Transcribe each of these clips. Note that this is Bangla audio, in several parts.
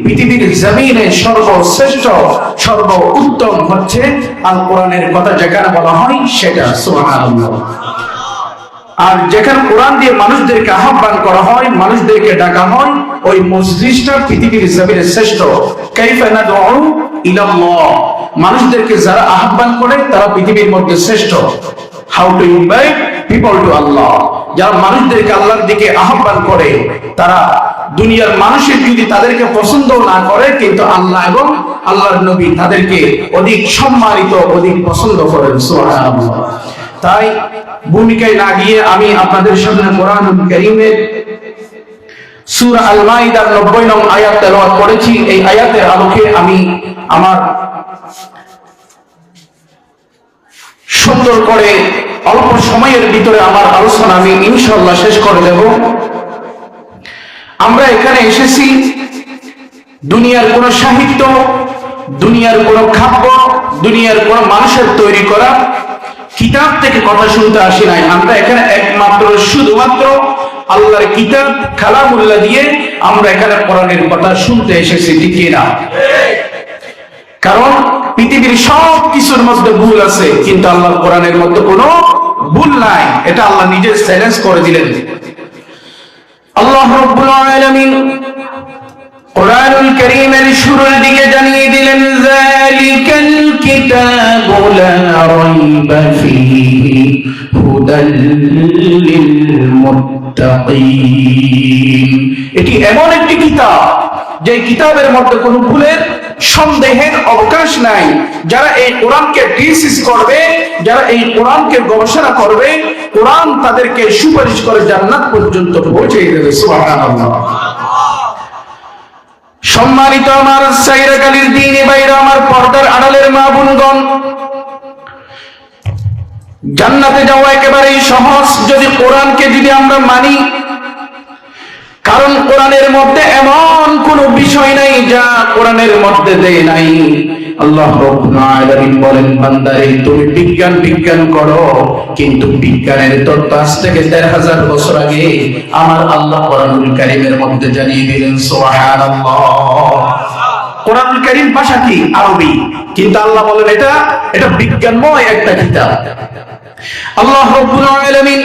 পৃথিবীর জমিনে সর্বশ্রেষ্ঠ সর্ব উত্তম হচ্ছে আল কোরআনের কথা যেখানে বলা হয় সেটা সুবহানাল্লাহ। আর যেখানে কোরআন দিয়ে মানুষদেরকে আহ্বান করা হয়, মানুষদেরকে ডাকা হয়, ওই মজলিসটা পৃথিবীর জমিনে শ্রেষ্ঠ। কাইফা নাদউ ইলাল্লাহ, মানুষদেরকে যারা আহ্বান করে তারা পৃথিবীর মধ্যে শ্রেষ্ঠ। How to invite people to Allah, যারা মানুষদেরকে আল্লাহর দিকে আহ্বান করে, তারা দুনিয়ার মানুষের যদি তাদেরকে পছন্দ না করে, কিন্তু আল্লাহ এবং আল্লাহর নবী তাদেরকে অধিক সম্মানিত, অধিক পছন্দ করেন। সুবহানাল্লাহ। তাই ভূমিকায় না গিয়ে আমি আপনাদের সামনে কোরআনুল কারীমের সূরা আল মাইদার 90 নং আয়াত তেলাওয়াত করেছি। এই আয়াতের আলোকে আমি আমার সুন্দর করে অল্প সময়ের ভিতরে আমার আলোচনা আমি ইনশাআল্লাহ শেষ করে দেব। আমরা এখানে এসেছি দুনিয়ার কোন সাহিত্য, দুনিয়ার কোন খাদ্য, দুনিয়ার কোন মানুষের তৈরি করা কিতাব থেকে কথা শুনতে আসি নাই। আমরা এখানে একমাত্র শুধুমাত্র আল্লাহর কিতাব কালামুল্লাহ দিয়ে আমরা এখানে কোরআনের কথা শুনতে এসেছি, ঠিক কি না? কারণ পৃথিবীর সব কিছুর মধ্যে ভুল আছে, কিন্তু আল্লাহর কোরআনের মধ্যে কোনো ভুল নাই। এটা আল্লাহ নিজে চ্যালেঞ্জ করে দিলেন। আল্লাহ রাব্বুল আলামিন কোরআনুল কারীমের শুরুর দিকে জানিয়ে দিলেন, যালিকাল কিতাবু লা রাইবা ফীহি হুদাল লিল মুত্তাকিন। এটি এমন একটি কিতাব যে কিতাবের মধ্যে কোনো ভুলের সন্দেহের অবকাশ নাই। যারা এই কোরআনকে ডিসিস করবে, যারা এই কোরআনকে গবেষণা করবে, কোরআন তাদেরকে সুপারিশ করে জান্নাত পর্যন্ত পৌঁছে দেবে। সুবহানাল্লাহ। সম্মানিত আমার সাইরা কালীর দ্বীনি ভাইরা, আমার পর্দার আড়ালের মা বোনগণ, জান্নাতে যাওয়া একেবারেই সহজ যদি কোরআনকে যদি আমরা মানি। কারণ কোরআনের মধ্যে এমন কোন বিষয় নাই যা কোরআনের মধ্যে দেয় নাই। আল্লাহ রাব্বুল আলামিন বলেন, বান্দারে তুমি বিজ্ঞান করো, কিন্তু বিজ্ঞানের তত্ত্ব আজ থেকে ১৩,০০০ বছর আগে আমার আল্লাহ কোরআনুল কারীমের মধ্যে জানিয়ে দিলেন। সুবহানাল্লাহ। কোরআনুল কারীম ভাষা কি? আরবি, কিন্তু আল্লাহ বলেন এটা বিজ্ঞানময় একটা কিতাব। আল্লাহ রাব্বুল আলামিন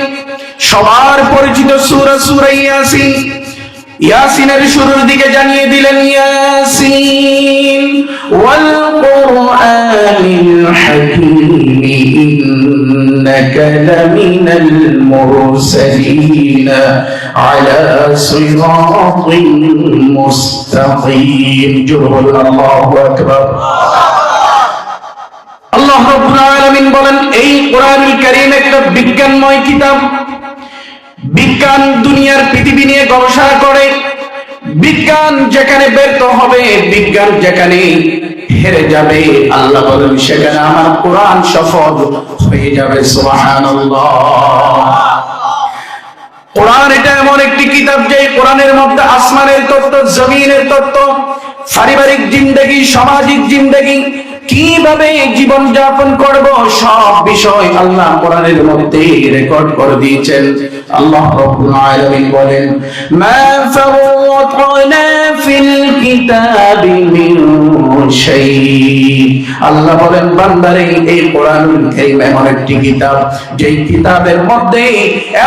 সবার পরিচিত সূরা ইয়াসিন, ইয়াসিনের শুরুর দিকে জানিয়ে দিলেন, ইয়াসিন ওয়াল কুরআনিল হাকীম ইন্নাকা লামিনাল মুরসালিন আলা সিরাতিন মুস্তাকিম। আল্লাহু আকবার। আল্লাহ রাব্বুল আলামিন বলেন, এই কোরআনুল কারীম একটা বিজ্ঞানময় কিতাব। বিজ্ঞান দুনিয়ার পৃথিবী নিয়ে গবেষণা করে, বিজ্ঞান যেখানে ব্যর্থ হবে, বিজ্ঞান যেখানে হেরে যাবে, আল্লাহ বলেন সেখানে আমার কোরআন সফল হয়ে যাবে। সুবহানাল্লাহ। কোরআন এটা এমন একটি কিতাব যে কোরআনের মধ্যে আসমানের তত্ত্ব, জমিনের তত্ত্ব, পারিবারিক জিন্দেগি, সামাজিক জিন্দেগি, কিভাবে জীবন যাপন করব, সব বিষয় আল্লাহ কোরআনের মধ্যে রেকর্ড করে দিয়েছেন। আল্লাহ রাব্বুল আলামিন বলেন, মা ফারাতনা ফিল কিতাবি মিন শাই। আল্লাহ বলেন, বান্দারে এই কোরআনুল কারীম এমন একটি কিতাব যেই কিতাবের মধ্যে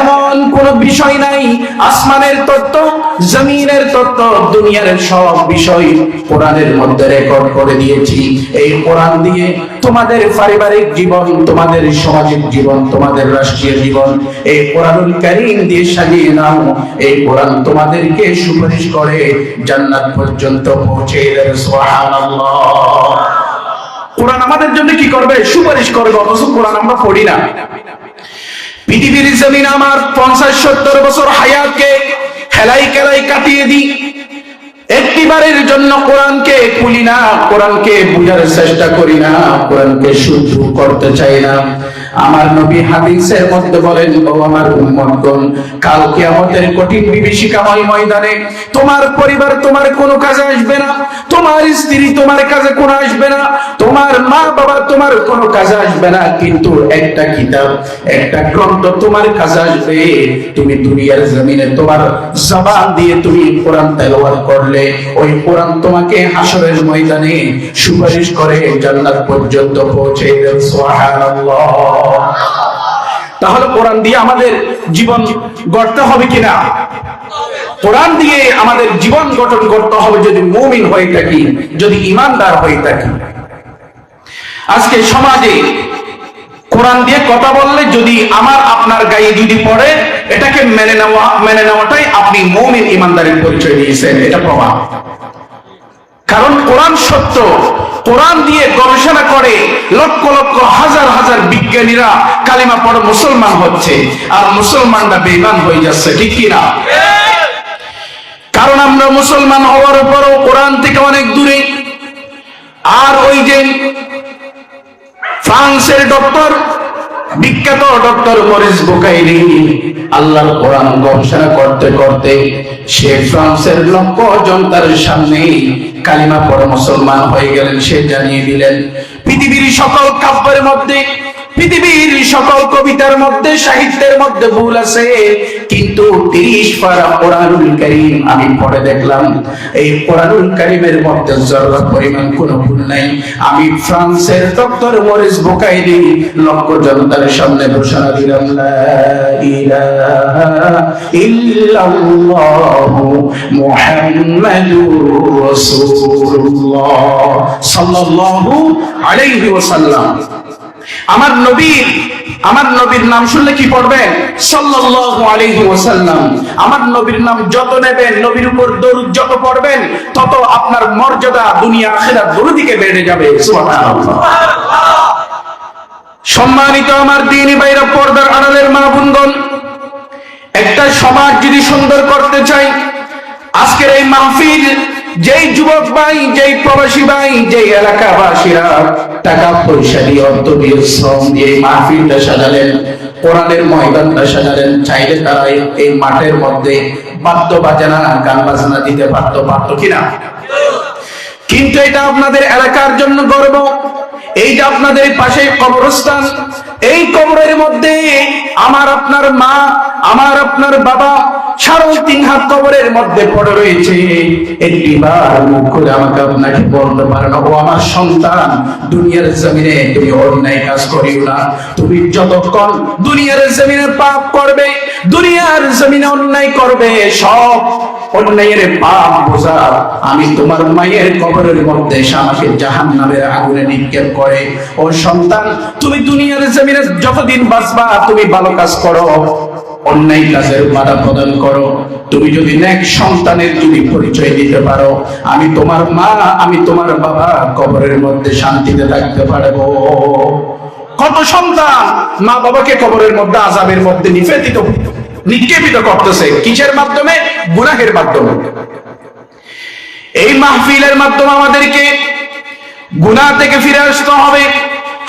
এমন কোন বিষয় নাই। আসমানের তত্ত্ব, জমিনের তত্ত্ব, দুনিয়ার সব বিষয় কোরআনের মধ্যে রেকর্ড করে দিয়েছি। এই কোরআন দিয়ে তোমাদের পারিবারিক জীবন, তোমাদের সামাজিক জীবন, তোমাদের রাষ্ট্রীয় জীবন এই কোরআনুল কারীম দিয়ে সাজিয়ে নাও। এই কোরআন তোমাদেরকে সুপারিশ করে জান্নাত পর্যন্ত পৌঁছে দেবে। সুবহানাল্লাহ। কোরআন আমাদের জন্য কি করবে? সুপারিশ করবে, অথচ কোরআন আমরা পড়ি না। পৃথিবীর জমিনে আমার ৫০-৭০ বছর হায়াতকে হেলাই কেলাই কাটিয়ে দিই, একটিবারের জন্য কোরআনকে খুলি না, কোরআনকে বুঝার চেষ্টা করি না, কোরআনকে শুদ্ধ করতে চাই না। আমার নবী হাদিসের মধ্যে বলেন, ও আমার উম্মতগণ, কাল কিয়ামতের কঠিন বিভীষিকাময় ময়দানে তোমার পরিবার তোমার কোনো কাজে আসবে না, তোমার স্ত্রী স্ত্রী তোমার কাছে কোনো আসবে না, তোমার মা বাবা তোমার কোনো কাজে আসবে না, কিন্তু একটা কিতাব, একটা গ্রন্থ তোমার কাছে আসবে। তুমি দুনিয়ার জমিনে তোমার জবান দিয়ে তুমি কোরআন তেলাওয়াত করলে ওই কোরআন তোমাকে হাসরের ময়দানে সুপারিশ করে জান্নাত পর্যন্ত পৌঁছে দেবে। সুবহানাল্লাহ। তাহলে কোরআন দিয়ে আমাদের জীবন গড়তে হবে কিনা? কোরআন দিয়ে আমাদের জীবন গঠন করতে হবে যদি মুমিন হয়ে থাকি, যদি ঈমানদার হয়ে থাকি। আজকে সমাজে কোরআন দিয়ে কথা বললে যদি আমার আপনার গায়ে যদি পড়ে, এটাকে মেনে নেওয়াটাই আপনি মুমিন ঈমানদারের পরিচয় দিয়েছেন, এটা প্রমাণ। কারণ কোরআন সত্য, কোরআন দিয়ে গবেষণা করে লক্ষ লক্ষ হাজার হাজার বিজ্ঞানীরা কালিমা পড়ে মুসলমান হচ্ছে, আর মুসলমানরা বেঈমান হয়ে যাচ্ছে, ঠিক কিনা? কারণ আমরা মুসলমান হওয়ার পরও কোরআন থেকে অনেক দূরে। আর ওই যে ফ্রান্সের ডক্টর, বিখ্যাত ডক্টর মরিস বুকাইলি, আল্লাহর কোরআন গবেষণা করতে করতে সে ফ্রান্সের লক্ষ জনতার সামনে কালিমা পড়ে মুসলমান হয়ে গেলেন। সে জানিয়ে দিলেন পৃথিবীর সকল কাব্যের মধ্যে, পৃথিবীর সকল কবিতার মধ্যে, সাহিত্যের মধ্যে ভুল আছে, কিন্তু 30 পারা কোরআনুল কারীম আমি পড়ে দেখলাম, এই কোরআনুল কারীমের মধ্যে জররা পরিমাণ কোনো ভুল নাই। আমি ফ্রান্সের ডক্টর মরিস বুকাইলি লক্ষ জনতার সামনে ঘোষণা দিলাম, লা ইলাহা ইল্লাল্লাহু মুহাম্মাদুর রাসূলুল্লাহ সাল্লাল্লাহু আলাইহি ওয়াসাল্লাম। আমার নবীর নাম শুনলে কি পড়বেন? সাল্লাল্লাহু আলাইহি ওয়াসাল্লাম। আমার নবীর নাম যত নেবেন, নবীর উপর দরুদ যত পড়বেন, তত আপনার মর্যাদা দুনিয়া আখিরাত দুদিকে বেড়ে যাবে। সুবহানাল্লাহ। সম্মানিত আমার দ্বীনি ভাইরা, পর্দার আড়ালের মা বোনগণ, একটা সমাজ যদি সুন্দর করতে চাই, আজকের এই মাহফিল, যেই যুবক ভাই, যেই প্রবাসী ভাই, যেই এলাকাবাসীরা টাকা পয়সা দিয়ে, অর্থ দিয়ে, শ্রম দিয়ে মাহফিলটা সাজালেন, কোরআনের ময়দানটা সাজালেন, চাইলে তারা এই মাঠের মধ্যে বাদ্য বাজনা, গান বাজনা দিতে পারতো কিনা? কিন্তু এটা আপনাদের এলাকার জন্য গর্ব। এই যে আপনাদের পাশে কবরস্থান, এই কবরের মধ্যে আমার আপনার মা, আমার আপনার বাবা 3.5 হাত কবরের মধ্যে পড়ে রয়েছে। একটিবার মুখ করে আমাকে আপনাকে বলতে পারে না, ও আমার সন্তান, দুনিয়ার জমিনে তুমি অন্যায় কাজ করিও না। তুমি যতক্ষণ দুনিয়ার জমিনে পাপ করবে, দুনিয়ার জমিনে অন্যায় করবে, সব অন্যায়ের পাপ বোঝা আমি তোমার মায়ের কবরের মধ্যে আমাকে জাহান্নামের আগুনে নিক্ষেপ করে। ও সন্তান, তুমি দুনিয়ার জমিনে যতদিন বাঁচবা তুমি ভালো কাজ করো, অন্যায় কাজের বাধা প্রদান করো। তুমি যদি নেক সন্তানের যদি পরিচয় দিতে পারো, আমি তোমার মা, আমি তোমার বাবা কবরের মধ্যে শান্তিতে থাকতে পারবো। কত সন্তান মা বাবাকে কবরের মধ্যে আযাবের মধ্যে নিক্ষেপিত করতেছে, কিসের মাধ্যমে? গুনাহের মাধ্যমে। এই মাহফিলের মাধ্যমে আমাদেরকে গুনাহ থেকে ফিরে আসতে হবে,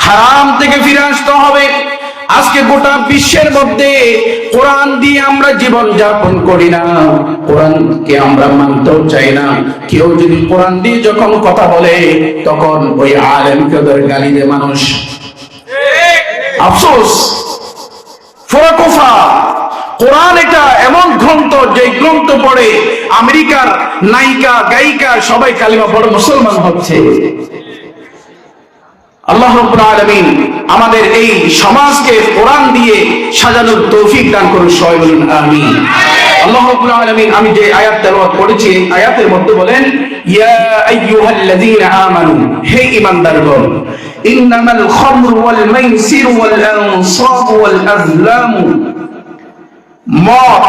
হারাম থেকে ফিরে আসতে হবে। আজকে গোটা বিশ্বের মধ্যে কোরআন দিয়ে আমরা জীবন যাপন করি না, কোরআনকে আমরা মানতেও চাই না। কেউ যদি কোরআন দিয়ে যখন কথা বলে, তখন ওই আলেমকে গালি দেয় মানুষ। আফসোস, ফোরাকুফা। কোরআন এটা এমন গ্রন্থ, যে গ্রন্থ পড়ে আমেরিকার নায়িকা, গায়িকা সবাই কালিমা পড়ে মুসলমান হচ্ছে। আল্লাহ রাব্বুল আলামিন আমাদের এই সমাজকে কোরআন দিয়ে সাজানোর তৌফিক দান করুন, সবাই বলুন আমিন। আল্লাহ রাব্বুল আলামিন, আমি যে আয়াত তেলাওয়াত করেছি, আয়াতের মধ্যে বলেন, ইয়া আইয়ুহাল্লাযীনা আমানু, হে ঈমানদারগণ, ইন্নামাল খামরু ওয়াল মাইসিরু ওয়াল আনসাবু ওয়াল আযলামু, মদ,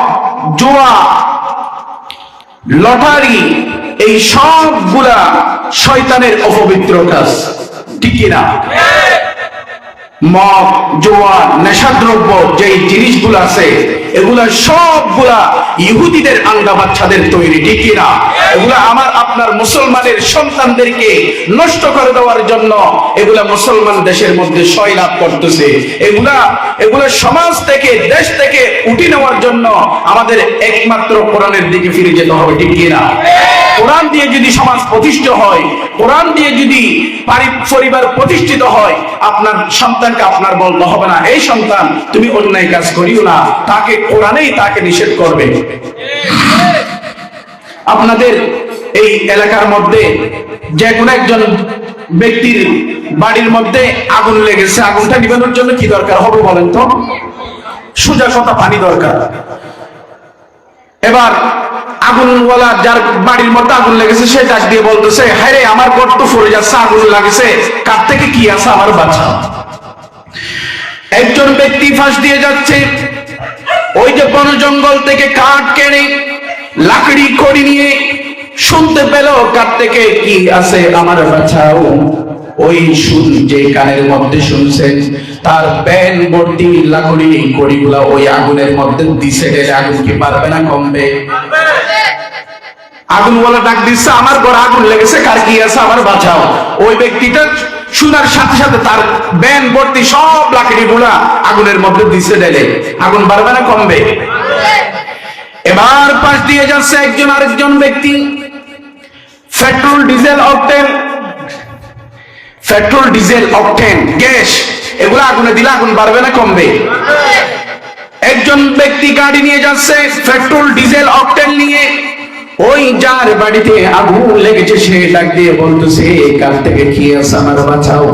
জুয়া, লটারি, এই সবগুলা শয়তানের অপবিত্র কাজ, ঠিক কিনা? মদ, জুয়া, নেশাদ্রব্য যেই জিনিসগুলো আছে, এগুলা সবগুলা ইহুদিদের আঙ্গা বাচ্চাদের তৈরি, ঠিক কিনা? এগুলা আমার আপনার মুসলমানের সন্তানদেরকে নষ্ট করে দেওয়ার জন্য এগুলা মুসলমান দেশের মধ্যে সয়লাভ করতেছে। এগুলা সমাজ থেকে, দেশ থেকে উঠে নেওয়ার জন্য আমাদের একমাত্র কোরআনের দিকে ফিরে যেতে হবে, ঠিক কিনা? কোরআন দিয়ে যদি সমাজ প্রতিষ্ঠিত হয়, কোরআন দিয়ে যদি পরিবার প্রতিষ্ঠিত হয়, আপনার সন্তানকে আপনার বলতে হবে না এই সন্তান তুমি অন্যায় কাজ করিও না, তাকে কোরআনেই তাকে নিষেধ করবে। আপনাদের এই এলাকার মধ্যে যে কোনো একজন ব্যক্তির বাড়ির মধ্যে আগুন লেগেছে, আগুনটা নিবানোর জন্য কি দরকার হবে বলেন তো? সোজা কথা, পানি দরকার। এবার আগুনওয়ালা যার বাড়ির মধ্যে আগুন লেগেছে সে ডাক দিয়ে বলতেছে, হ্যাঁ রে আমার ঘর তো পড়ে যাচ্ছে, আগুন লাগেছে, কার থেকে কি আছে আমার বাঁচা। একজন ব্যক্তি ফাঁস দিয়ে যাচ্ছে, ওই যে বন জঙ্গল থেকে কাঠ কেনে লাকড়ি খড়ি নিয়ে শুনতে পেল কার থেকে কি আছে আমার বাঁচাও। ওই যে কানের মধ্যে শুনছেন তার ব্যান ভর্তি লাকড়ি খড়িগুলা ওই আগুনের মধ্যে দিছে, আগুন কি পারবে না কমবে? আগুনওয়ালা ডাক দিচ্ছে, আমার ঘরে আগুন লেগেছে, কার কি আছে আমার বাঁচাও। ওই ব্যক্তিটা শোনার সাথে সাথে তার ব্যান ভর্তি সব লাকড়ি গুলা আগুনের মধ্যে দিছে, আগুন পারবে না কমবে? এবার পাশ দিয়ে যাচ্ছে একজন আরেকজন ব্যক্তি, পেট্রোল ডিজেল অকটেন গ্যাস এগুলো আগুনে দিলে আগুন বাড়বে না কমবে? একজন ব্যক্তি গাড়ি নিয়ে যাচ্ছে পেট্রোল ডিজেল অকটেন নিয়ে, ওই যার বাড়িতে আগুন লেগেছে সে ডাক দিয়ে বলতেছে, কার থেকে কি আছে আমার বাঁচাও।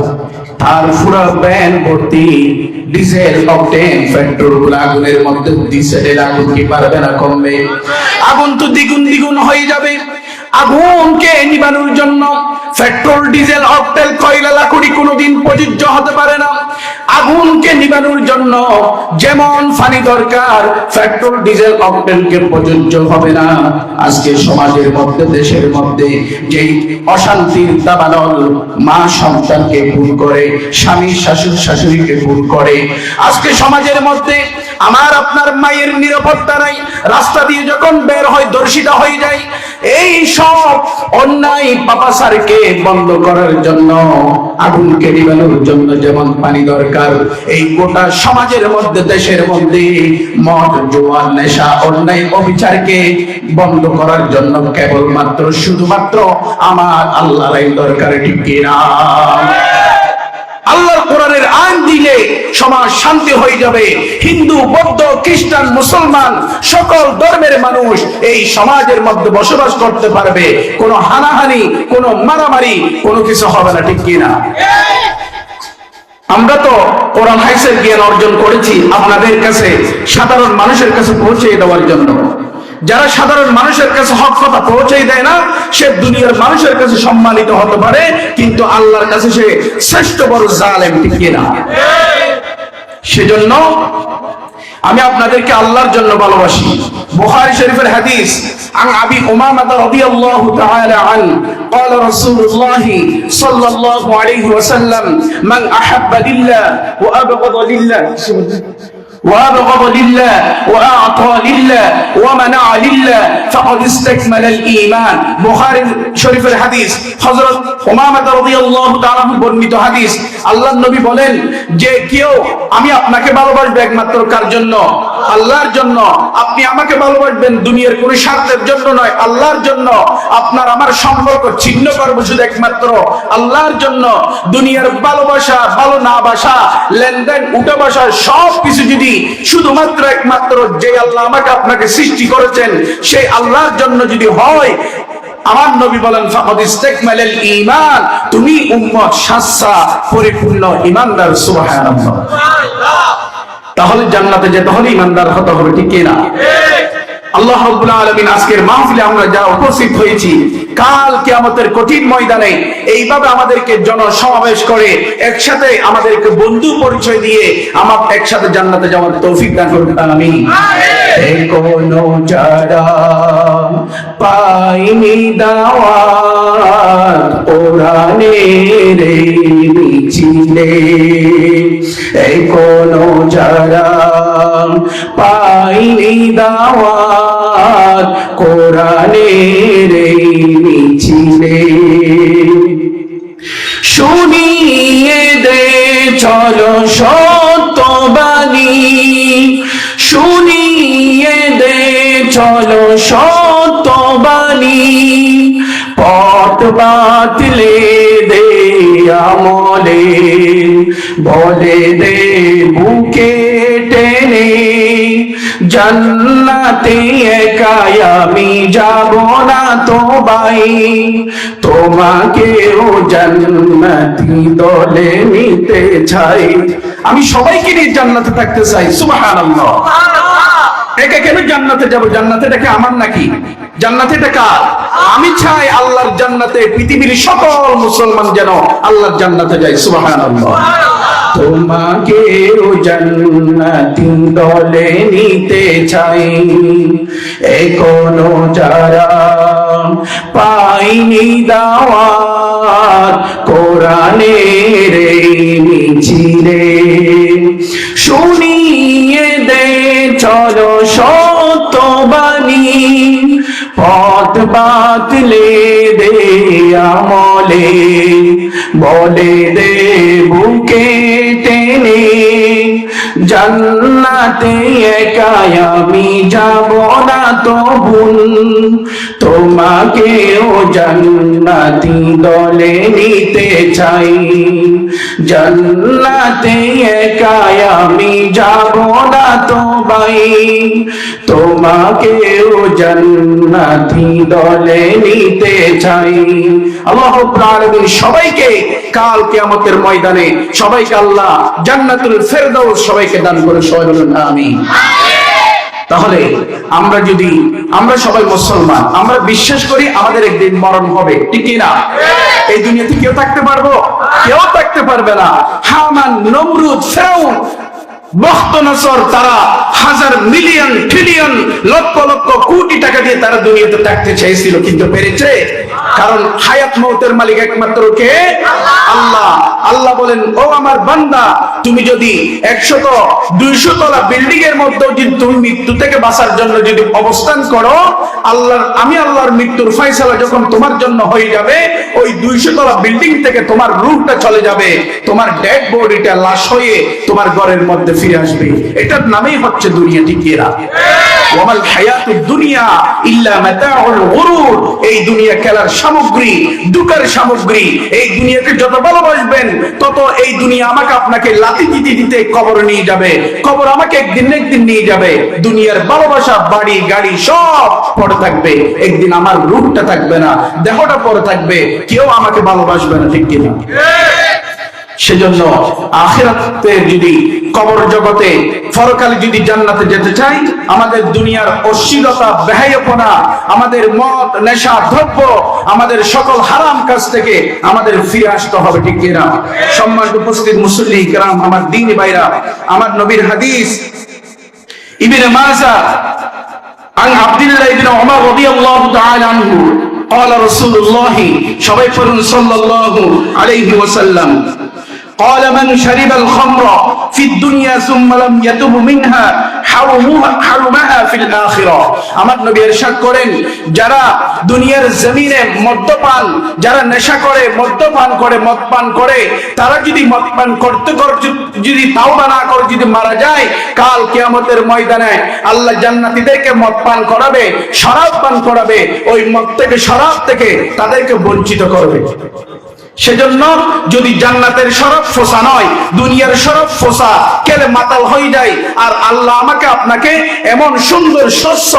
তার পুরো ভ্যান ভর্তি ডিজেল অকটেন পেট্রোল গুলো আগুনের মধ্যে দিছে, আগুন কি পারবে না কমবে? আগুন তো দ্বিগুণ হয়ে যাবে। আগুনকে নিবানোর জন্য পেট্রোল ডিজেল অকটেন কয়লা লাকড়ি কোনোদিন প্রযোজ্য হতে পারে না। আগুনকে নিবানোর জন্য যেমন পানি দরকার পেট্রোল ডিজেল অকটেনকে প্রযোজ্য হবে না। আজকে সমাজের মধ্যে দেশের মধ্যে যেই অশান্তির দাবানল, মা সন্তানকে খুন করে, স্বামী শাশুড়িকে খুন করে, আজকে সমাজের মধ্যে আমার আপনার মায়ের নিরাপত্তা নাই, রাস্তা দিয়ে যখন বের হয় দর্শিতা হয়ে যায়। এই সব অন্যায় পাপাচারকে বন্ধ করার জন্য, আগুনকে নিবানোর জন্য যেমন পানি দরকার, এই গোটা সমাজের মধ্যে দেশের মধ্যে মদ জুয়া নেশা অন্যায় অবিচারকে বন্ধ করার জন্য কেবলমাত্র শুধুমাত্র আমার আল্লাহর আইন দরকার, ঠিক কিনা? আল্লাহর কোরআনের আইন দিলে সমাজ শান্তি হয়ে যাবে। হিন্দু বৌদ্ধ খ্রিস্টান মুসলমান সকল ধর্মের মানুষ এই সমাজের মধ্যে বসবাস করতে পারবে, কোনো হানাহানি কোনো মারামারি কোনো কিছু হবে না, ঠিক কিনা? আমরা তো কোরআন হাদিসের জ্ঞান অর্জন করেছি আপনাদের কাছে সাধারণ মানুষের কাছে পৌঁছে দেওয়ার জন্য। যারা সাধারণ মানুষের কাছে হক কথা পৌঁছে দেয় না, সে দুনিয়ার মানুষের কাছে সম্মানিত হতে পারে, কিন্তু আল্লাহর কাছে সে শ্রেষ্ঠ বড় জালেম, ঠিক কিনা? সেজন্য আমি আপনাদেরকে আল্লাহর জন্য ভালোবাসি। বুখারী শরীফের হাদিস, আন আবি উমামা রাদিয়াল্লাহু তাআলা আন قال رسول الله صلى الله عليه وسلم من احب لله وابغض لله وأبغض لله وأعطى لله ومنع لله فقد استكمل الإيمان। বুখারী শরীফের হাদিস, হযরত উমামা রাদিয়াল্লাহু তাআলা বর্ণিত হাদিস। আল্লাহর নবী বলেন যে কেউ আমি আপনাকে ভালোবাসবো একমাত্র কার জন্য? আল্লাহর জন্য। আপনি আমাকে ভালোবাসবেন দুনিয়ার কোনো স্বার্থের জন্য নয়, আল্লাহর জন্য। আপনার আমার সম্পর্ক ছিন্ন করবো শুধু একমাত্র আল্লাহর জন্য। দুনিয়ার ভালোবাসা, ভালো না বাসা, লেনদেন, উঠা বসা সব কিছু যদি শুধুমাত্র একমাত্র যে আল্লাহ আমাকে আপনাকে সৃষ্টি করেছেন সেই আল্লাহর জন্য যদি হয়, আমার নবী বলেন ফাকাদ ইস্তাকমালাল ঈমান, তুমি উম্মত সাচ্চা পরিপূর্ণ ঈমানদার। সুবহানাল্লাহ। তাহলে জান্নাতে যেতে হলে ঈমানদার হতে হবে, ঠিক কিনা? আল্লাহ রাব্বুল আলামিন আজকের মাহফিলে আমরা যারা উপস্থিত হয়েছি, কাল কিয়ামতের কঠিন ময়দানে এইভাবে আমাদেরকে জনসমাবেশ করে একসাথে আমাদেরকে বন্ধু পরিচয় দিয়ে আমার একসাথে জান্নাতে যাওয়ার তৌফিক দান করুন, আমিন। কোনো যারা পাইনি দাওয়াত কোরআনের মিছিলে, কোনো যারা পাইনি দাওয়াত কোরআনের মিছিলে, শুনিয়ে দে চলো সত্যবাণী, শুনিয়ে দে চলো সত্যবাণী, পথ বাতলে দে আমলে, বলে দে বুকে টেনে জান্নাতে একাই আমি যাব না তো ভাই, তোমাকেও জান্নাতি দলে নিতে চাই। আমি সবাইকে নিয়ে জান্নাতে থাকতে চাই। সুবহানাল্লাহ। একা কেন জান্নাতে যাব? জান্নাতে এটা কি আমার নাকি? জান্নাতে এটা কার? আমি চাই আল্লাহর জান্নাতে পৃথিবীর সকল মুসলমান যেন আল্লাহর জান্নাতে যায়। সুবহানাল্লাহ। তোমাকেও জান্নাতি দলে নিতে চাই। এখনো যারা পাইনি দাওয়াত কোরআনের এই মিছিলে, শুনিয়ে দে চলো সত্যবাণী, পথ বাতলে দে আমলে, বলে দে বুকে টেনে জান্নাতে একাই আমি যাব না তো বোন, তোমাকেও জান্নাতি দলে নিতে চাই। জান্নাতে একাই আমি যাব না তো ভাই, তোমাকেও জান্নাতি দলে নিতে চাই। আল্লাহ রাব্বুল আলামিন সবাইকে কাল কিয়ামতের ময়দানে সবাইকে আল্লাহ জান্নাতুল ফেরদাউস সবাইকে দান করে, সবাই বলুন আমিন। তাহলে আমরা সবাই মুসলমান, আমরা বিশ্বাস করি আমাদের একদিন মরণ হবে, ঠিক কি না? এই দুনিয়াতে কেউ থাকতে পারবো? কেউ থাকতে পারবে না। হামান, নমরুদ, ফিরআউন, বখতনসর, তারা হাজার মিলিয়ন ট্রিলিয়ন লক্ষ লক্ষ কোটি টাকা দিয়ে তারা দুনিয়াতে থাকতে চাইছিল, কিন্তু পেরেছে? কারণ হায়াত মউতের মালিক একমাত্র কে? আল্লাহ। আল্লাহ বলেন, ও আমার বান্দা, তুমি যদি 100-200 তলা বিল্ডিং এর মধ্যে যদি তুমি মৃত্যু থেকে বাঁচার জন্য যদি অবস্থান করো, আমি আল্লাহর মৃত্যুর ফয়সালা যখন তোমার জন্য হয়ে যাবে, ওই 200 তলা বিল্ডিং থেকে তোমার রূহটা চলে যাবে, তোমার ডেড বডিটা লাশ হয়ে তোমার ঘরের মধ্যে ফিরে আসবে। এটার নামেই হচ্ছে দুনিয়া, ঠিক কি না? ওয়ামাল হায়াতুদ দুনিয়া ইল্লা মাতাউল গুরুর। এই দুনিয়া খেলার সামগ্রী, দুঃখের সামগ্রী। এই দুনিয়াকে যত ভালোবাসবেন তত এই দুনিয়া আমাকে আপনাকে লাথি দিতে দিতে কবরে নিয়ে যাবে, কবর আমাকে একদিন নিয়ে যাবে। দুনিয়ার ভালোবাসা, বাড়ি গাড়ি সব পড়ে থাকবে, একদিন আমার রূপটা থাকবে না, দেহটা পড়ে থাকবে, কেউ আমাকে ভালোবাসবে না, ঠিক কিনা? সেজন্য আখিরাতে যদি কবর জগতে পরকালে যদি জান্নাতে যেতে চাই, আমাদের দুনিয়ার অশ্লীলতা, বেহায়াপনা, আমাদের মদ, নেশা, দ্রব্য, আমাদের সকল হারাম কাজ থেকে আমাদের ফিরে আসতে হবে, ঠিক কিনা? সম্মানিত উপস্থিত মুসল্লি কিরাম, আমার দ্বীনি ভাইরা, আমার নবীর হাদিস ইবনে মাজাহ আন আব্দুল্লাহ ইবনে উমর রাদিয়াল্লাহু তাআলা আনহু قال رسول الله সবাই পড়ুন সাল্লাল্লাহু আলাইহি ওয়াসাল্লাম, قال من شرب الخمر في الدنيا ثم لم يتب منها حرمها في الآخرة। আমার নবী ইরশাদ করেন, যারা দুনিয়ার জমিনে মদ্যপান, যারা নেশা করে, মদ্যপান করে, মদ পান করে, তারা যদি মদ পান করতে করতে যদি তাওবা না করে যদি মারা যায়, কাল কিয়ামতের ময়দানে আল্লাহ জান্নাতীদেরকে মদ পান করাবে, শরাব পান করাবে, ওই মদ থেকে, শরাব থেকে তাদেরকে বঞ্চিত করবে। সেজন্য যদি জান্নাতের শরাব ফোসা নয়, দুনিয়ার শরাব ফোসা খেলে মাতাল হয়ে যায়, আর আল্লাহ আমাকে আপনাকে এমন সুন্দর স্বচ্ছ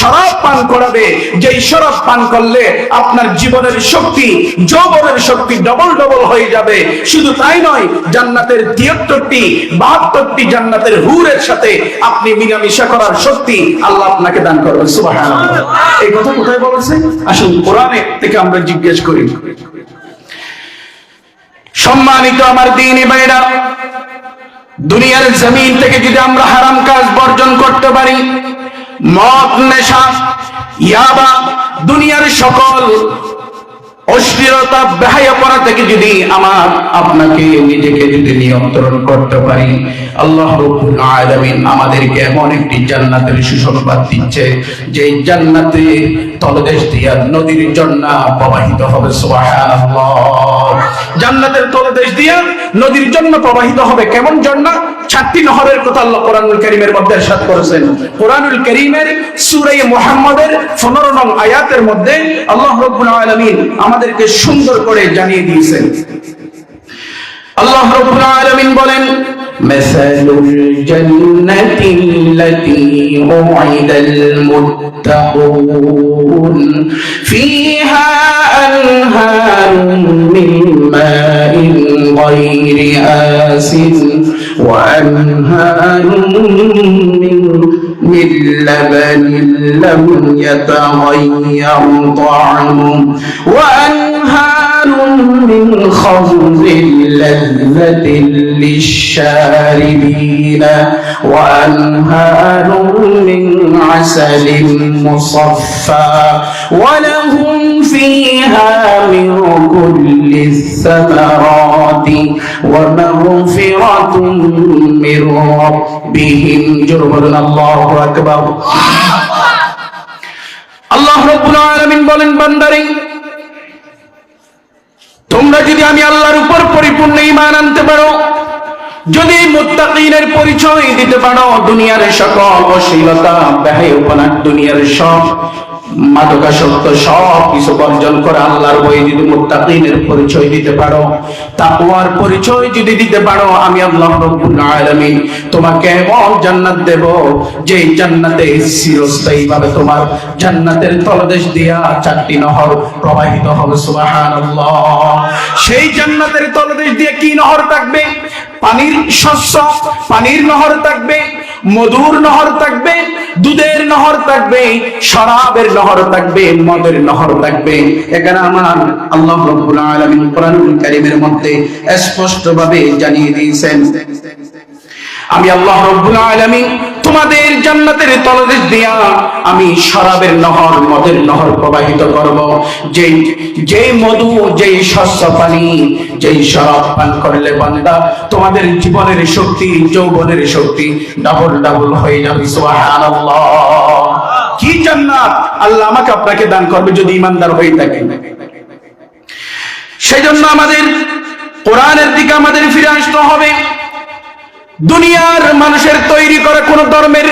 শরাব পান করাবে, যেই শরাব পান করলে আপনার জীবনের শক্তি, যৌবনের শক্তি ডবল ডবল হয়ে যাবে। শুধু তাই নয়, জান্নাতের 73টি 72টি জান্নাতের হুরের সাথে আপনি মিলামিশা করার শক্তি আল্লাহ আপনাকে দান করবেন। সুবহানাল্লাহ। এই কথা কোথায় বলেছে? আসুন কোরআনে থেকে আমরা জিজ্ঞেস করি। সম্মানিত আমার দ্বীনি ভাইরা, দুনিয়ার জমিন থেকে যদি আমরা হারাম কাজ বর্জন করতে পারি, মদ, নেশা, ইয়াবা, দুনিয়ার সকল অশ্লীলতা, বেহায়াপনা থেকে যদি আপনাকে নিজেকে যদি নিয়ন্ত্রণ করতে পারি, আল্লাহ রাব্বুল আলামিন আমাদেরকে এমন একটি জান্নাতের সুসংবাদ দিচ্ছে, যে জান্নাতে তলদেশ দিয়া নদীর ঝর্ণা প্রবাহিত হবে। সুবহানাল্লাহ। জান্নাতের তলদেশ দিয়ে নদীর জন্য প্রবাহিত হবে। কেমন ঝর্ণা? 4টি নহরের কথা আল্লাহ কোরআনুল কারীমের মধ্যে ইরশাদ করেছেন। কোরআনুল কারীমের সূরা মুহাম্মাদের 15 নং আয়াতের মধ্যে আল্লাহ রাব্বুল আলামিন আমাদেরকে সুন্দর করে জানিয়ে দিয়েছেন। আল্লাহ রাব্বুল আলামিন বলেন, মাসালুল জান্নাতিল্লাতী উইদাল মুত্তাকুন ফিহা আনহারুম মিন মাইন গায়রি আসিন ওয়া আনহারুম মিন লাবানিন লাম ইয়াতাগায়্যার তা'আমুহু ওয়া আনহারুম মিন খামরিন লাযযাতিন للشاربين وأنهار من عسل مصفى ولهم فيها من كل الثمرات ومغفرة من ربهم جرم الله أكبر الله رب العالمين বলেন, বান্দারে তোমরা যদি আমি আল্লাহর উপর পরিপূর্ণ ঈমান আনতে পারো, যদি মুত্তাকিনের পরিচয় দিতে পারো, দুনিয়ার সকল অশ্লীলতা বেহায়াপনা, দুনিয়ার সব মাদকাসক্ত সব কিছু বর্জন করে আল্লাহর ভয়ে যদি মুত্তাকিনের পরিচয় দিতে পারো, তাকওয়ার পরিচয় যদি দিতে পারো, আমি আল্লাহ রাব্বুল আলামিন তোমাকে এমন জান্নাত দেব যে জান্নাতে চিরস্থায়ীভাবে তোমার জান্নাতের তলদেশ দিয়া 4টি নহর প্রবাহিত হবে। সুবহানাল্লাহ। সেই জান্নাতের তলদেশ দিয়ে কি নহর থাকবে? পানির শস্য, পানির নহর থাকবে, মধুর নহর থাকবে, দুধের নহর থাকবে, শরাবের নহর থাকবে, মদের নহর থাকবে। এখানে আমার আল্লাহ রাব্বুল আলামিন কোরআনুল কারীমের মধ্যে স্পষ্টভাবে জানিয়ে দিয়েছেন, আমি আল্লাহ রাব্বুল আলামিন তোমাদের জান্নাতের তলদেশ দিয়া আমি শরাবের নহর, মদের নহর প্রবাহিত করব। যেই মধু, যেই শস্য পানি, যেই শরাব পান করলে বান্দা তোমাদের জীবনের শক্তি, যৌবনের শক্তি ডাবল ডাবল হয়ে যাবে। সুবহানাল্লাহ। কি জান্নাত আল্লাহ আমাকে আপনাকে দান করবে যদি ঈমানদার হয়ে থাকেন। সেজন্য আমাদের কোরআনের দিকে আমাদের ফিরে আসতে হবে। দুনিয়ার মানুষের তৈরি করা কোন ধর্মের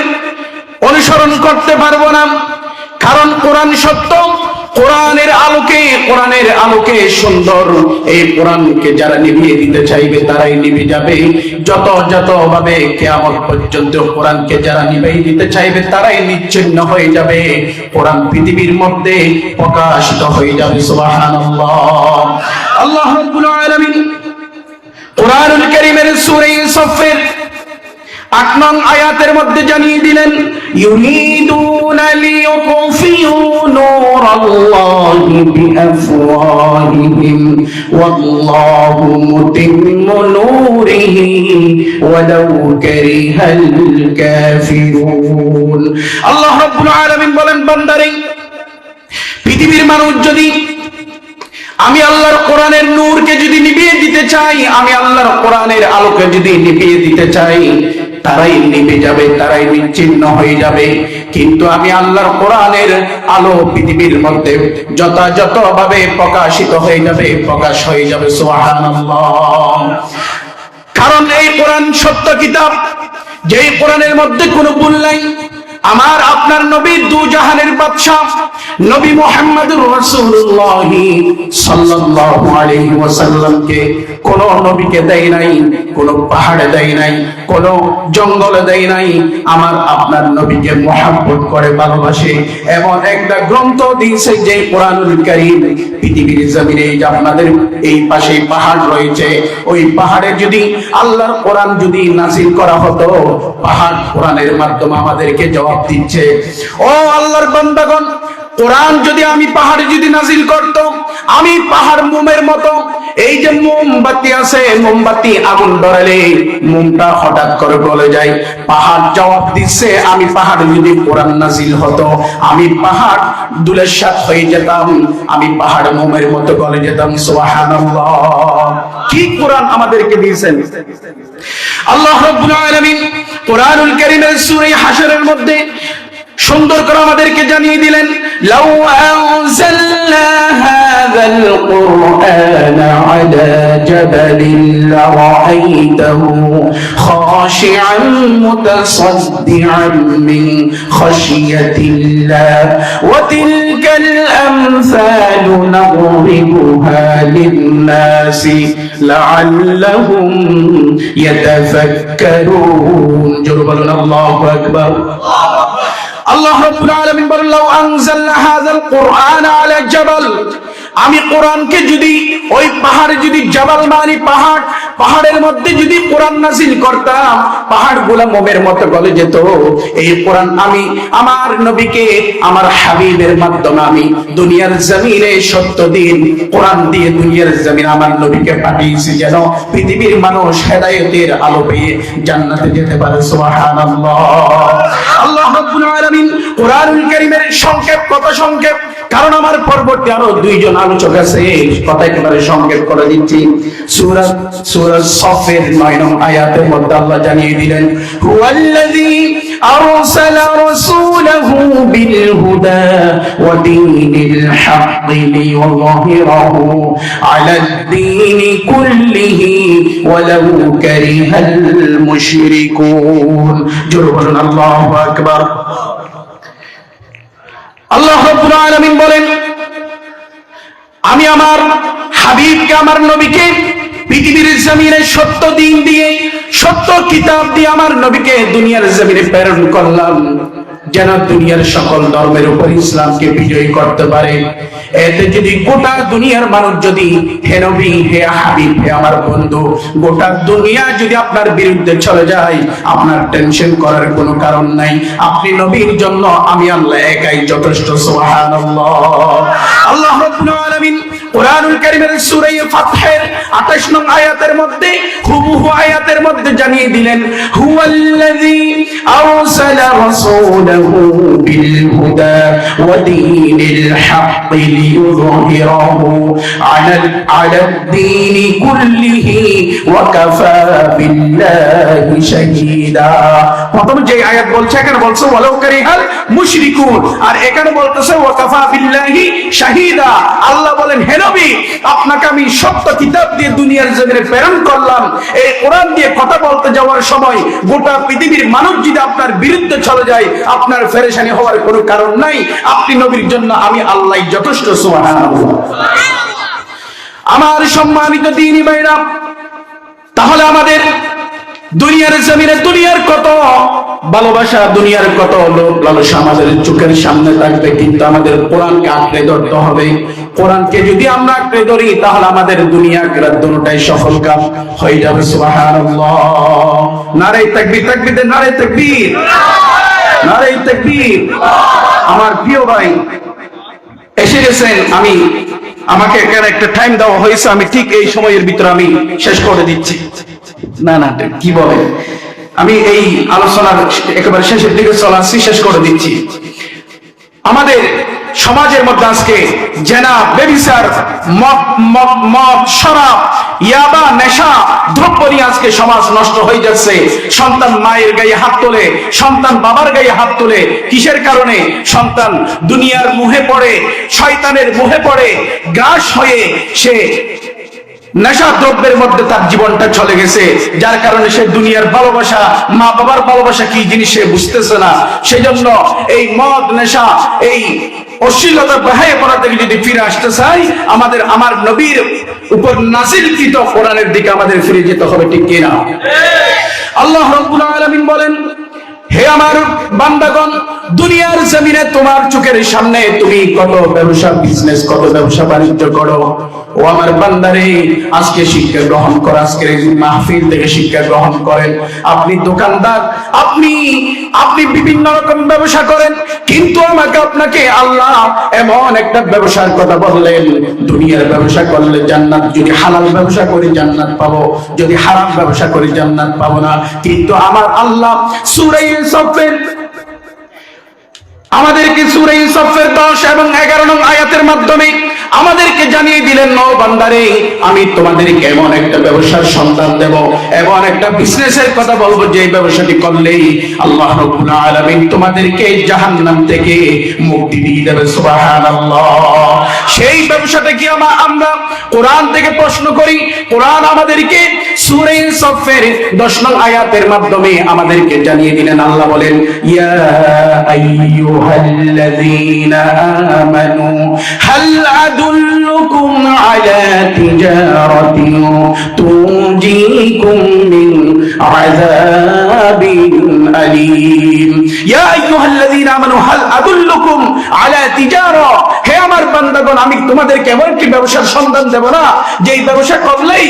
অনুসরণ করতে পারবো না, কারণ কোরআন সত্য, কোরআনের আলোকে সুন্দর। এই কোরআনকে যারা নিভিয়ে দিতে চাইবে তারাই নিভে যাবে। যত ভাবে কিয়ামত পর্যন্ত কোরআনকে যারা নিভিয়ে দিতে চাইবে তারাই নিশ্চিহ্ন হয়ে যাবে। কোরআন পৃথিবীর মধ্যে প্রকাশিত হয়ে যাবে। সুবহানাল্লাহ। আল্লাহ রাব্বুল আলামিন কোরআনুল কারীমের সূরা সফের 8 নং আয়াতের মধ্যে জানিয়ে দিলেন, ইউরিদুনা লিইউতফিউ নূরাল্লাহি বিআফওয়াহিহিম ওয়াল্লাহু মুতিম্মু নূরিহি ওয়ালাউ কারিহাল কাফিরুন। আল্লাহ রাব্বুল আলামিন বলেন, বান্দারে পৃথিবীর মানুষ যদি আমি আল্লাহর কোরআনের নূরকে যদি নিভিয়ে দিতে চাই, আমি আল্লাহর কোরআনের আলোকে যদি নিভিয়ে দিতে চাই, তারাই নিভে যাবে, তারাই বিচ্ছিন্ন হয়ে যাবে। কিন্তু আমি আল্লাহর কোরআনের আলো পৃথিবীর মধ্যে যথাযথভাবে প্রকাশিত হয়ে যাবে, প্রকাশ হয়ে যাবে। সুবহানাল্লাহ। কারণ এই কোরআন সত্য কিতাব, যেই কোরআনের মধ্যে কোনো ভুল নাই। আমার আপনার নবী দু জাহানের বাদশা নবী মুহাম্মদুর রাসূলুল্লাহ সাল্লাল্লাহু আলাইহি ওয়াসাল্লামকে কোন নবীকে দেয় নাই, কোন পাহাড়ে দেয় নাই, কোন জঙ্গলে দেয় নাই। আমার আপনার নবীকে মহব্বত করে ভালোবাসে এমন একটা গ্রন্থ দিয়েছে যে কোরআনুল কারীম। পৃথিবীর জমিনে যে আপনাদের এই পাশে পাহাড় রয়েছে, ওই পাহাড়ে যদি আল্লাহর কোরআন যদি নাযিল করা হতো, পাহাড় কোরআনের মাধ্যমে আমাদেরকে জবাব দিচ্ছে, ও আল্লাহর বান্দাগণ, কোরআন যদি আমি পাহাড়ে যদি নাযিল করত, আমি পাহাড় মোমের মতো, এই যে মোমবাতি আছে, মোমবাতি আগুন ধরালে মোমটা হঠাৎ করে গলে যায়। পাহাড় জবাব দিচ্ছে, আমি পাহাড়ে যদি কোরআন নাযিল হতো, আমি পাহাড় দুলেশাত হয়ে যেতাম, আমি পাহাড় মোমের মতো গলে যেতাম। সুবহানাল্লাহ। কি কোরআন আমাদেরকে দিয়েছেন আল্লাহ রাব্বুল আলামিন কোরআনুল কারীমের সূরা হাশরের মধ্যে সুন্দর করে আমাদেরকে জানিয়ে দিলেন, লাউ আনজালনা হাযাল কুরআন على جبل لرأيته خاشعا متصدعا من خشية الله وتلك الأمثال نضربها للناس لعلهم يتفكرون جربنا الله أكبر আল্লাহ রাব্বুল আলামিন বলেন লাউ আনজালনা হাযাল কুরআন আলা জাবাল আমি কোরআনকে যদি ওই পাহাড়ে যদি জাবাল মানে পাহাড়ের মধ্যে যদি কোরআন নাযিল করতাম পাহাড়গুলো মোমের মতো গলে যেত এই কোরআন আমি আমার নবীকে আমার হাবিবের মাধ্যমে আমি দুনিয়ার জমিনে 70 দিন কোরআন দিয়ে দুনিয়ার জমিনে আমার নবীকে পাঠিয়েছি যেন পৃথিবীর মানুষ হেদায়েতের আলো পেয়ে জান্নাতে যেতে পারে সুবহানাল্লাহ আল্লাহ রাব্বুল আলামিন কোরআনুল কারীমের সংক্ষেপ কত সংক্ষেপ কারণ আমার পরবর্তী আরো দুইজন আলোচক আছে কথা একেবারে সংক্ষেপ করে দিচ্ছি সূরা সফের 9 নং আয়াতের মধ্যে আল্লাহ জানিয়ে দিলেন হুয়াল্লাযী আরসালা রাসূলাহু বিল হুদা ওয়া দীনিল হাক্কি লিইয়ুযহিরাহু আলাদ দীনি কুল্লিহি ওয়ালাউ কারিহাল মুশরিকুন জোরে বলুন আল্লাহু আকবার আল্লাহ রাব্বুল আলামিন বলেন আমি আমার হাবিবকে আমার নবীকে পৃথিবীর জমিনে 70 দিন দিয়ে 70 কিতাব দিয়ে আমার নবীকে দুনিয়ার জমিনে প্রেরণ করলাম যেন দুনিয়ার সকল ধর্মের উপর ইসলামকে বিজয়ী করতে পারে এতে যদি গোটা দুনিয়ার মানুষ যদি হে নবী হে হাবিব হে আমার বন্ধু গোটা দুনিয়া যদি আপনার বিরুদ্ধে চলে যায় আপনার টেনশন করার কোনো কারণ নাই আপনি নবীর জন্য আমি আল্লাহ একাই যথেষ্ট সুবহানাল্লাহ আল্লাহ রাব্বুল আলামিন কোরআনুল কারীমের সূরা ফাতহের 28 নং আয়াতের মধ্যে হুবহু আয়াতের মধ্যে জানিয়ে দিলেন হুয়াল্লাযী আরসালা রাসূলাহু বিল হুদা ওয়া দীনিল হাক্কি লিইয়ুযহিরাহু আলাদ দীনি কুল্লিহি ওয়া কাফা বিল্লাহি শাহীদা প্রথমে যে আয়াত বলছে এখানে বলছে ওয়ালাউ কারিহাল মুশরিকুন আর এখানে বলতেছে ওয়া কাফা বিল্লাহি শাহীদা আল্লাহ বলেন হে নবী আপনাকে আমি সত্য কিতাব দিয়ে দুনিয়ার জমিনে প্রেরণ করলাম এই কোরআন দিয়ে কথা বলতে যাওয়ার সময় গোটা পৃথিবীর মানুষ যদি আপনার বিরুদ্ধে চলে যায় আপনার পেরেশানি হওয়ার কোনো কারণ নাই আপনি নবীর জন্য আমি আল্লাহ যথেষ্ট সুবহানাল্লাহ আমার সম্মানিত দ্বীনি ভাইরা তাহলে আমাদের দুনিয়ার জমিনে দুনিয়ার কত ভালোবাসা দুনিয়ার কত লোভ লালসা আমাদের চোখের সামনে থাকবে কিন্তু আমাদের কোরআনকে আঁকড়ে ধরতে হবে কোরআনকে যদি আমরা আঁকড়ে ধরি তাহলে আমাদের দুনিয়া আখিরাত দুটোটাই সফল কাম হয়ে যাবে সুবহানাল্লাহ নারে তাকবীর তাকবীর নারে তাকবীর নারে তাকবীর আমার প্রিয় ভাই এসে গেছেন আমাকে এখানে একটা টাইম দেওয়া হয়েছে আমি ঠিক এই সময়ের ভিতরে আমি শেষ করে দিচ্ছি না না কি বলে আমি এই আলোচনার একেবারে শেষের দিকে চলাচ্ছি শেষ করে দিচ্ছি আমাদের সমাজের মধ্যে আজকে জেনা বেবিচার মদ শরাব ইয়াবা নেশা দ্রব্য নিয়ে আজকে সমাজ নষ্ট হয়ে যাচ্ছে সন্তান মায়ের গায়ে হাত তোলে সন্তান বাবার গায়ে হাত তোলে কিসের কারণে সন্তান দুনিয়ার মুহে পড়ে শয়তানের মুহে পড়ে গ্রাস হয়ে সে নেশা দ্রব্যের মধ্যে তার জীবনটা চলে গেছে যার কারণে সে দুনিয়ার ভালোবাসা মা বাবার ভালোবাসা কি জিনিস সে বুঝতেছে না সেজন্য এই মদ নেশা এই অশ্লীলতা বাহায় পড়া থেকে যদি ফিরে আসতে চাই আমার নবীর উপর নাযিলকৃত কোরআনের দিকে আমাদের ফিরে যেতে হবে ঠিক কিনা আল্লাহ রাব্বুল আলামিন বলেন হে আমার বান্দাগণ দুনিয়ার জমিনে তোমার চোখের সামনে তুমি কত ব্যবসা বিজনেস কত ব্যবসা বাণিজ্য করো ও আমার বান্দারে আজকে শিক্ষা গ্রহণ করো আজকের এই মাহফিল থেকে শিক্ষা গ্রহণ করেন আপনি দোকানদার আপনি বিভিন্ন রকম ব্যবসা করেন কিন্তু আপনাকে আল্লাহ এমন একটা ব্যবসার কথা বললেন দুনিয়ার ব্যবসা করলে জান্নাত যদি হালাল ব্যবসা করি জান্নাত পাবো যদি হারাম ব্যবসা করি জান্নাত পাবো না কিন্তু আমার আল্লাহ সূরা সফের আমাদেরকে সূরা সফের 10 এবং 11 নং আয়াতের মাধ্যমে আমাদেরকে জানিয়ে দিলেন ও বান্দারে আমি তোমাদেরকে এমন একটা ব্যবসার সন্ধান দেব এমন একটা বিজনেসের কথা বলবো যে ব্যবসাটি করলেই আল্লাহ রাব্বুল আলামিন তোমাদেরকে জাহান্নাম থেকে মুক্তি দিয়ে দেবে সুবহানাল্লাহ সেই ব্যবসাটা কি আমরা কোরআন থেকে প্রশ্ন করি। কোরআন আমাদেরকে সূরা সফের 10 নং আয়াতের মাধ্যমে আমাদেরকে জানিয়ে দিলেন। আল্লাহ বলেন, ইয়া আইয়ুহাল্লাযীনা আমানু হাল আদুল্লুকুম আলা তিজারাতিন তুনজিকুম মিন আযাবিন আলীম। ইয়া আইয়ুহাল্লাযীনা আমানু হাল আদুল্লুকুম আলা তিজারা, হে আমার বান্দাগণ, আমি তোমাদেরকে এমন একটি ব্যবসার সন্ধান দেব না যে এই ব্যবসা করলেই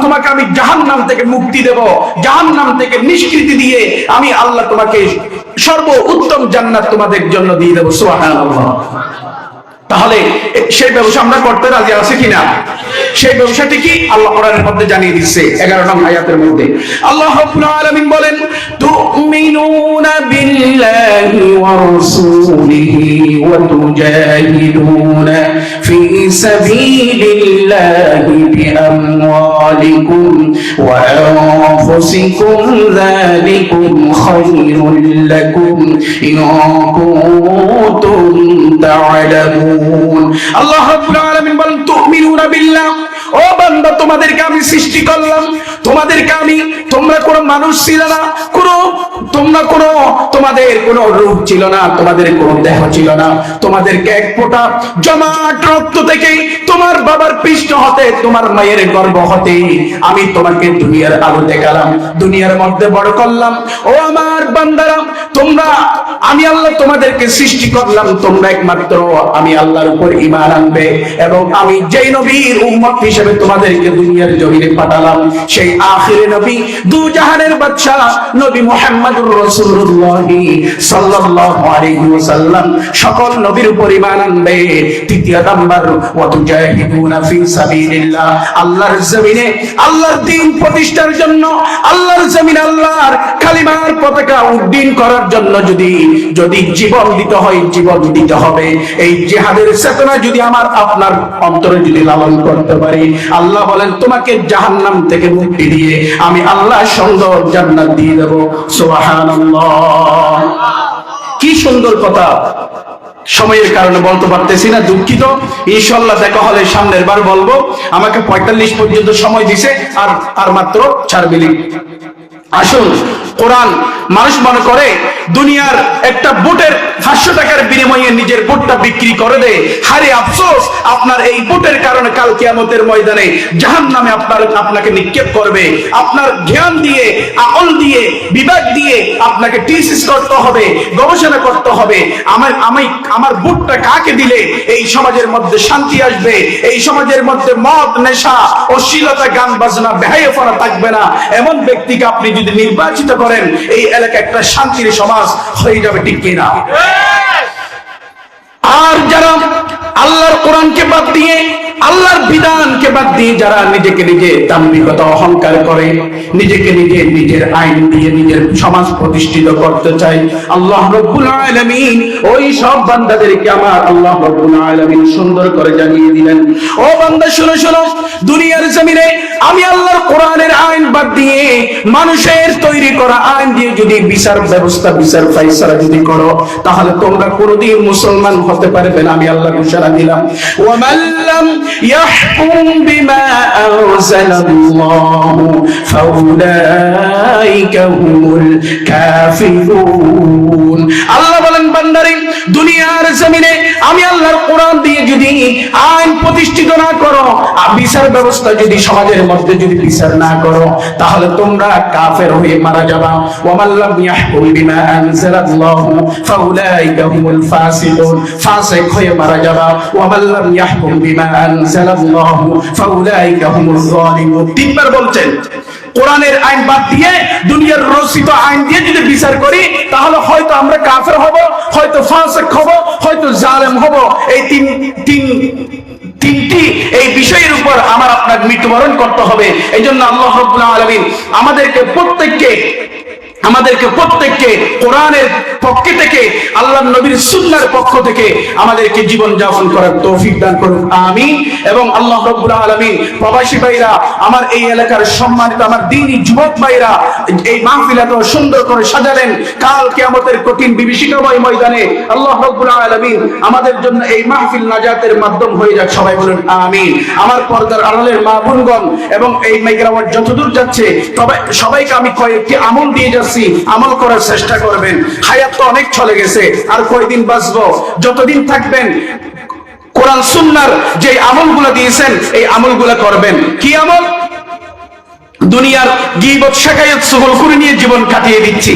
তোমাকে আমি জাহান্নাম থেকে মুক্তি দেব, জাহান্নাম থেকে নিষ্কৃতি দিয়ে আমি আল্লাহ তোমাকে সর্ব উত্তম জান্নাত তোমাদের জন্য দিয়ে দেব। সুবহানাল্লাহ। তাহলে সেই ব্যবসা আমরা করতে রাজি আছি কিনা? সেই ব্যবসাটি কি আল্লাহ কোরআনের মধ্যে জানিয়ে দিচ্ছে 11 নং আয়াতের মধ্যে। আল্লাহ রাব্বুল আলামিন বলেন, তুমিনুনা বিল্লাহি ওয়া রাসূলিহি ওয়া তুজাহিদুনা ফি সাবিলিল্লাহি বিআমওয়ালিকুম ওয়া আনফুসিকুম যালিকুম খায়রুল লাকুম ইন কুনতুম তা'লামুন। আল্লাহ রাব্বুল আলামিন বলেন, তুমিনুনা বিল্লাহ, ও বান্দা তোমাদেরকে আমি সৃষ্টি করলাম, তোমরা কোনো মানুষ ছিল না, তোমাদের কোনো রূপ ছিল না, তোমাদের কোনো দেহ ছিল না, তোমাদেরকে এক ফোঁটা জমাট রক্ত থেকে তোমার বাবার পৃষ্ঠ হতে, তোমার মায়ের গর্ভ হতে আমি তোমাকে দুনিয়ার আলো দেখালাম, দুনিয়ার মধ্যে বড় করলাম। ও আমার বান্দারা, আমি আল্লাহ তোমাদেরকে সৃষ্টি করলাম, তোমরা একমাত্র আমি আল্লাহর উপর ঈমান আনবে এবং আমি যেই নবীর উম্মত হিসেবে তোমাদেরকে দুনিয়ার জমিনে পাঠালাম সেই আখিরে নবী, দু জাহানের বাদশা নবী মুহাম্মদুর রাসূলুল্লাহ সাল্লাল্লাহু আলাইহি ওয়াসাল্লাম সকল নবীর উপর ঈমান আনবে। তৃতীয় নাম্বার, ওয়া তুজাহিদুনা ফি সাবিলিল্লাহ, আল্লাহর জমিনে আল্লাহর দ্বীন প্রতিষ্ঠার জন্য, আল্লাহর জমিনে আল্লাহর কালিমার পতাকা উড্ডীন করার জন্য যদি জীবন দিতে হয়, জীবন দিতে হবে। এই জিহাদের চেতনা যদি আমার আপনার অন্তরে যদি লালন করতে পারি, আল্লাহ বলেন তোমাকে জাহান্নাম থেকে মুক্তি দিয়ে আমি আল্লাহ সুন্দর জান্নাত দিয়ে দেব। সুবহানাল্লাহ। কি সুন্দর কথা। সময়ের কারণে বলতে পারতেছি না, দুঃখিত। ইনশাআল্লাহ দেখা হলে সামনের বার বলবো। আমাকে 45 পর্যন্ত সময় দিছে, আর মাত্র 4 মিনিট। আসুন, কোরআন মানুষ মনে করে দুনিয়ার একটা বুটের 500 টাকার বিনিময়ে নিজের বুটটা বিক্রি করে দেয়। হারে আফসোস, আপনার এই বুটের কারণে কাল কিয়ামতের ময়দানে জাহান্নামে আপনাকে নিক্ষেপ করবে। আপনার জ্ঞান দিয়ে, আকল দিয়ে, বিবেক দিয়ে আপনাকে টিসিস করতে হবে, গবেষণা করতে হবে। আমার বুটটা কাকে দিলে এই সমাজের মধ্যে শান্তি আসবে, এই সমাজের মধ্যে মদ, নেশা, অশ্লীলতা, গান বাজনা, বেহায়াপনা থাকবে না, এমন ব্যক্তিকে আপনি যদি নির্বাচিত করেন, এই এলাকা একটা শান্তির সমাজ হয়ে যাবে, ঠিক কিনা? আর যারা আল্লাহর কোরআনকে বাদ দিয়ে, আল্লাহর বিধানকে বাদ দিয়ে যারা নিজেকে নিজে দাম্ভিকতা, অহংকার করে, নিজেকে নিজে নিজের আইন দিয়ে নিজের সমাজ প্রতিষ্ঠিত করতে চায়, আল্লাহ রাব্বুল আলামিন ওই সব বান্দাদেরকে আমার আল্লাহ রাব্বুল আলামিন সুন্দর করে জানিয়ে দিলেন, ও বান্দা শোনো শোনো, দুনিয়ার জমিনে আমি আল্লাহর কোরআনের আইন বাদ দিয়ে মানুষের তৈরি করা আইন দিয়ে যদি বিচার ব্যবস্থা, বিচার ফাইসালা যদি করো, তাহলে তোমরা কোনোদিন মুসলমান হতে পারবে না। আমি আল্লাহ ঘোষণা দিলাম, ওয়া মাল্লাম ইয়াহকুম বিমা আনজালাল্লাহু ফাউলাইকা হুমুল কাফিরুন। আল্লাহ বলেন, বান্দারে, দুনিয়ার জমিনে আমি আল্লাহর কোরআন দিয়ে যদি আইন প্রতিষ্ঠিত না করো, বিচার ব্যবস্থা যদি সমাজের মধ্যে যদি বিচার না করো, তাহলে তোমরা কাফের হয়ে মারা যাবা। ওয়া মাল্লাম ইয়াহকুম বিমা আনজালাল্লাহু ফাউলাইকা হুমুল ফাসিকুন, ফাসিক হয়ে মারা যাবা। ওয়া মাল্লাম ইয়াহকুম বিমা আনজালাল্লাহু ফাউলাইকা হুমুল যালিমুন। তিনবার বলছেন, কোরআনের আইন বাদ দিয়ে দুনিয়ার রচিত আইন দিয়ে যদি বিচার করি, তাহলে হয়তো আমরা কাফের হব, হয়তো ফাসিক হব, হয়তো জালেম হব। এই তিনটি এই বিষয়ের উপর আমার আপনার মৃত্যুবরণ করতে হবে। এই জন্য আল্লাহ রাব্বুল আলামিন আমাদেরকে প্রত্যেককে আমাদেরকে প্রত্যেককে কোরআনের পক্ষ থেকে, আল্লাহর নবীর সুন্নাহর পক্ষ থেকে আমাদেরকে জীবন যাপন করার তৌফিক দান করুন, আমিন। এবং আল্লাহ রাব্বুল আলামিন প্রবাসী ভাইরা, আমার এই এলাকার সম্মানিত আমার দ্বীনি যুবক ভাইরা এই মাহফিল এত সুন্দর করে সাজালেন, কাল কিয়ামতের কঠিন বিভীষিকাময় ময়দানে আল্লাহ রাব্বুল আলামিন আমাদের জন্য এই মাহফিল নাজাতের মাধ্যম হয়ে যাক, সবাই বলুন আমিন। আমার পর্দার আড়ালের মা বোনগণ এবং এই মাইক্রোফোন যতদূর যাচ্ছে সবাইকে আমি কয়েকটি আমল দিয়ে যাচ্ছি, আমল করার চেষ্টা করবেন। হায়াত তো অনেক চলে গেছে, আর কয়দিন বাঁচবো, যতদিন থাকবেন কোরআন সুন্নাহর যে আমলগুলো দিয়েছেন এই আমলগুলো করবেন। কি আমল? দুনিয়ার গীবত শাকায়াত চুগলখুরি নিয়ে জীবন কাটিয়ে দিচ্ছি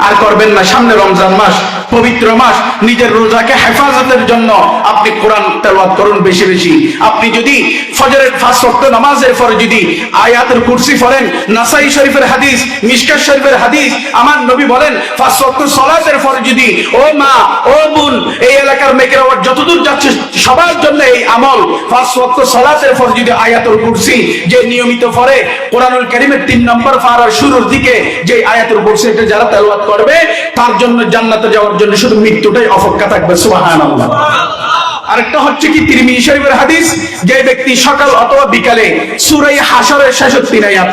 আর করবেন না। সামনে রমজান মাস, পবিত্র মাস, নিজের রোজাকে হেফাজতের জন্য আপনি কোরআন তেলাওয়াত করুন বেশি বেশি। আপনি যদি ফজরের 5 ওয়াক্ত নামাজের পরে যদি আয়াতুল কুরসি পড়েন, নাসাই শরীফের হাদিস, মিশকাত শরীফের হাদিস, আমার নবী বলেন 5 ওয়াক্ত সালাতের পরে যদি, ও মা ও বোন এই এলাকার মেয়েরা যতদূর যাচ্ছে সবার জন্য এই আমল, 5 ওয়াক্ত সালাতের পরে যদি আয়াতুল কুরসি যে নিয়মিত পড়ে, কোরআনুল কারীমের 3 নম্বর পারার শুরুর দিকে যে আয়াতুল কুরসি এটা যারা তেলাওয়াত করবে তার জন্য জান্নাতে যাওয়ার জন্য শুধু মৃত্যুটাই অপেক্ষা থাকবে, সুবহানাল্লাহ। আরেকটা হচ্ছে কি তিরমিজি শরীফের হাদিস, যে ব্যক্তি সকাল অথবা বিকালে সূরা হাশরের 66 আয়াত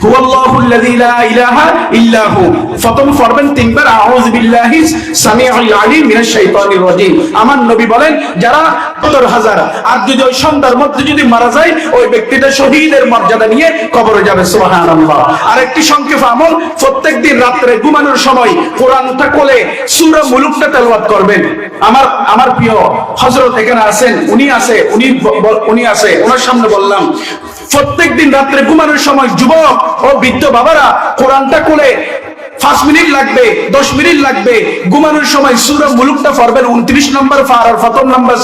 হুয়াল্লাহুল্লাযী লা ইলাহা ইল্লা হু প্রথম পড়বেন 3 বার, আউযু বিল্লাহি সামিউল আলিম মিনাশ শাইতানির রাজীম। আমার নবী বলেন যারা ৭০,০০০ আর যদি ওই সন্ধ্যার মধ্যে যদি মারা যায় ওই ব্যক্তিটা শহীদের মর্যাদা নিয়ে কবরে যাবে, সুবহানাল্লাহ। আরেকটি সংক্ষেপ আমল, প্রত্যেকদিন রাতে ঘুমানোর সময় কোরআনটা খুলে সূরা মুলুকটা তেলাওয়াত করবেন। আমার প্রিয় হযরত এখানে আছেন, উনি আছে ওনার সামনে বললাম, প্রত্যেকদিন রাত্রে ঘুমানোর সময় যুবক ও বৃদ্ধ বাবারা কোরআনটা খুলে 5 মিনিট লাগবে, 10 মিনিট লাগবে, ঘুমানোর সময় সূরা মুলুকটা পড়বেন। 29 নম্বর পারার প্রথম নম্বর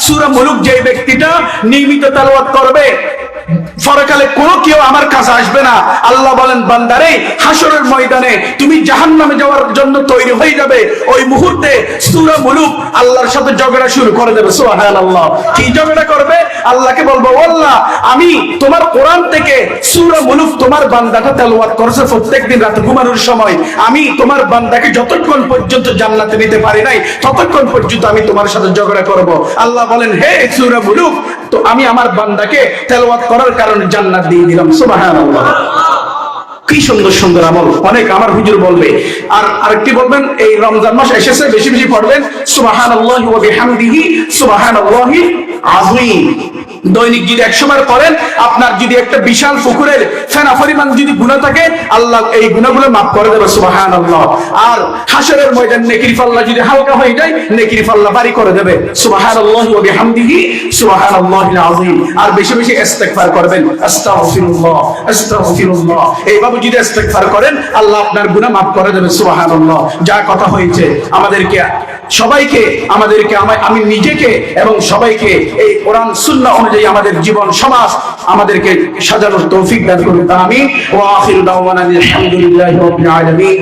সূরা মুলুক যে ব্যক্তিটা নিয়মিত তেলাওয়াত করবে পরকালে কোনো কেউ আমার কাছে আসবে না। আল্লাহ বলেন বান্দারে হাসরের ময়দানে তুমি জাহান্নামে যাওয়ার জন্য তৈরি হয়ে যাবে, ওই মুহূর্তে সূরা মুলুক আল্লাহর সাথে ঝগড়া শুরু করে দেবে, সুবহানাল্লাহ। কি ঝগড়া করবে? আল্লাহকে বলবো আল্লাহ আমি তোমার কোরআন থেকে সূরা মুলুক তোমার বান্দাটা তেলাওয়াত করেছে প্রত্যেকদিন রাতে ঘুমানোর সময়, আমি তোমার বান্দাকে যতক্ষণ পর্যন্ত জান্নাতে নিতে পারি নাই ততক্ষণ পর্যন্ত আমি তোমার সাথে ঝগড়া করব। আল্লাহ বলেন হে সূরা মুলুক, তো আমি আমার বান্দাকে তেলাওয়াত করার কারণে জান্নাত দিয়ে দিলাম, সুবহানাল্লাহ। কি সুন্দর সুন্দর আমল, অনেক আমার হুজুর বলবে। আর আরেকটি বলবেন, এই রমজান মাস এসেছে বেশি বেশি পড়বেন সুবহানাল্লাহি ওয়া বিহামদিহি সুবহানাল্লাহিল আযীম। দৈনিক যদি 100 বার করেন, আপনার যদি একটা বিশাল পুকুরের ফেনা পরিমাণ যদি গুনাহ থাকে আল্লাহ এই গুনাহগুলো মাফ করে দেবে, সুবহানাল্লাহ। আর হাশরের ময়দান নেকির পাল্লা যদি হালকা হয়ে যায় নেকির পাল্লা ভারী করে দেবে, সুবহানাল্লাহি ওয়া বিহামদিহি সুবহানাল্লাহিল আযীম। আর বেশি বেশি ইস্তেগফার করবেন, আস্তাগফিরুল্লাহ আস্তাগফিরুল্লাহ। এইভাবে যদি ইস্তেগফার করেন আল্লাহ আপনার গুনাহ মাফ করে দেবে, সুবহানাল্লাহ। যা কথা হয়েছে সবাইকে আমি নিজেকে এবং সবাইকে এই কোরআন সুন্নাহ অনুযায়ী আমাদের জীবন সমাজ আমাদেরকে সাজানোর তৌফিক দান করুন, আমিন। ওয়া আখিরু দাওয়ানা আলহামদুলিল্লাহি রাব্বিল আলামিন।